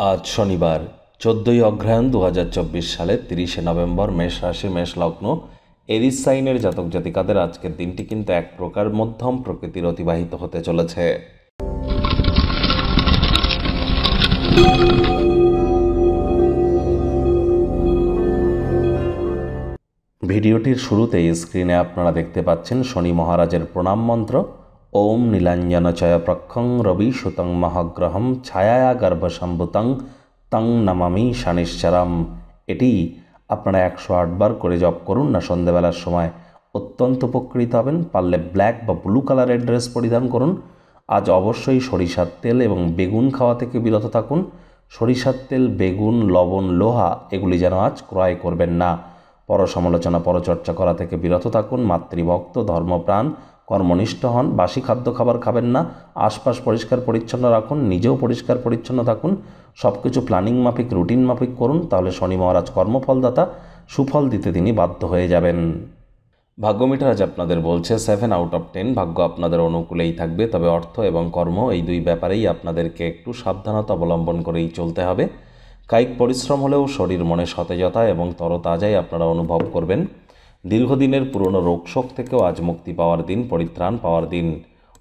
আজ শনিবার 14ই অগ্রহায়ণ 2024 সালের 30শে নভেম্বর মেষ রাশি মেষ লগ্ন এরিস সাইনের জাতক জাতিকাদের আজকের দিনটি কিন্তু এক প্রকার মধ্যম প্রকৃতির অতিবাহিত হতে চলেছে। ভিডিওটির শুরুতেই স্ক্রিনে আপনারা দেখতে পাচ্ছেন শনি মহারাজের প্রণাম মন্ত্র। ওম নীলাঞ্জনচয় প্রক্ষং রবি সুতং মহাগ্রহম ছায়া গর্ভসম্ভুতং তং নমামি শনিশ্চরম। এটি আপনারা 108 বার করে জপ করুন না সন্ধ্যাবেলার সময়, অত্যন্ত উপকৃত হবেন। পারলে ব্ল্যাক বা ব্লু কালারের ড্রেস পরিধান করুন। আজ অবশ্যই সরিষার তেল এবং বেগুন খাওয়া থেকে বিরত থাকুন। সরিষার তেল, বেগুন, লবণ, লোহা এগুলি যেন আজ ক্রয় করবেন না। পরসমালোচনা পরচর্চা করা থেকে বিরত থাকুন। মাতৃভক্ত, ধর্মপ্রাণ, কর্মনিষ্ঠ হন। বাসি খাদ্য খাবার খাবেন না। আশপাশ পরিষ্কার পরিচ্ছন্ন রাখুন, নিজেও পরিষ্কার পরিচ্ছন্ন থাকুন। সব কিছু প্ল্যানিং মাফিক, রুটিন মাফিক করুন, তাহলে শনি মহারাজ কর্মফলদাতা, সুফল দিতে তিনি বাধ্য হয়ে যাবেন। ভাগ্যমিটার আজ আপনাদের বলছে 7 আউট অফ 10। ভাগ্য আপনাদের অনুকূলেই থাকবে, তবে অর্থ এবং কর্ম এই দুই ব্যাপারেই আপনাদেরকে একটু সাবধানতা অবলম্বন করেই চলতে হবে। কায়িক পরিশ্রম হলেও শরীর মনে সতেজতা এবং তরতাজাই আপনারা অনুভব করবেন। দীর্ঘদিনের পুরনো রোগশোক থেকেও আজ মুক্তি পাওয়ার দিন, পরিত্রাণ পাওয়ার দিন।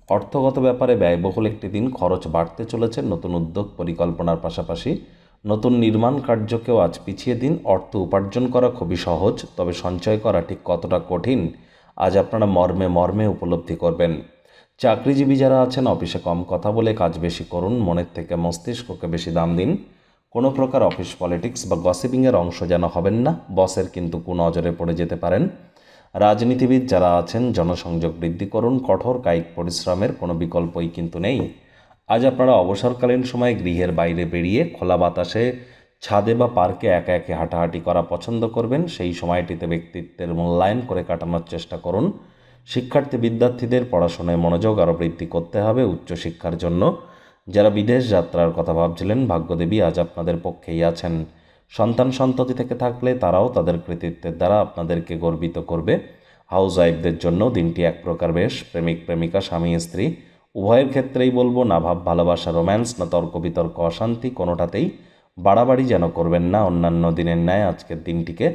অর্থগত ব্যাপারে ব্যয়বহুল একটি দিন, খরচ বাড়তে চলেছে। নতুন উদ্যোগ পরিকল্পনার পাশাপাশি নতুন নির্মাণ কার্যকেও আজ পিছিয়ে দিন। অর্থ উপার্জন করা খুবই সহজ, তবে সঞ্চয় করা ঠিক কতটা কঠিন আজ আপনারা মর্মে মর্মে উপলব্ধি করবেন। চাকরিজীবী যারা আছেন, অফিসে কম কথা বলে কাজ বেশি করুন। মনের থেকে মস্তিষ্ককে বেশি দাম দিন। কোনো প্রকার অফিস পলিটিক্স বা গসিপিংয়ের অংশ যেন হবেন না, বসের কিন্তু কুনজরে পড়ে যেতে পারেন। রাজনীতিবিদ যারা আছেন, জনসংযোগ বৃদ্ধি করুন। কঠোর কায়িক পরিশ্রমের কোনো বিকল্পই কিন্তু নেই। আজ আপনারা অবসরকালীন সময়ে গৃহের বাইরে বেরিয়ে খোলা বাতাসে, ছাদে বা পার্কে একা একে হাঁটাহাঁটি করা পছন্দ করবেন। সেই সময়টিতে ব্যক্তিত্বের মূল্যায়ন করে কাটানোর চেষ্টা করুন। শিক্ষার্থী বিদ্যার্থীদের পড়াশোনায় মনোযোগ আরও বৃদ্ধি করতে হবে উচ্চশিক্ষার জন্য। যারা বিদেশ যাত্রার কথা ভাবছিলেন, ভাগ্যদেবী আজ আপনাদের পক্ষেই আছেন। সন্তান সন্ততি থেকে থাকলে তারাও তাদের কৃতিত্বের দ্বারা আপনাদেরকে গর্বিত করবে। হাউস ওয়াইফদের জন্য দিনটি এক প্রকার বেশ। প্রেমিক প্রেমিকা, স্বামী স্ত্রী উভয়ের ক্ষেত্রেই বলবো, না ভাব ভালোবাসা, রোম্যান্স, না তর্ক বিতর্ক, অশান্তি, কোনোটাতেই বাড়াবাড়ি যেন করবেন না। অন্যান্য দিনের ন্যায় আজকের দিনটিকে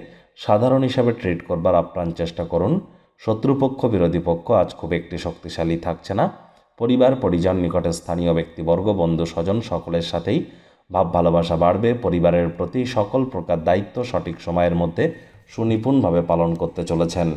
সাধারণ হিসাবে ট্রিট করবার আপ্রাণ চেষ্টা করুন। শত্রুপক্ষ, বিরোধী পক্ষ আজ খুব একটি শক্তিশালী থাকছে না। পরিবার, পরিজন, নিকটে স্থানীয় ব্যক্তিবর্গ, বন্ধু স্বজন সকলের সাথেই ভাব ভালোবাসা বাড়বে। পরিবারের প্রতি সকল প্রকার দায়িত্ব সঠিক সময়ের মধ্যে সুনিপুণভাবে পালন করতে চলেছেন।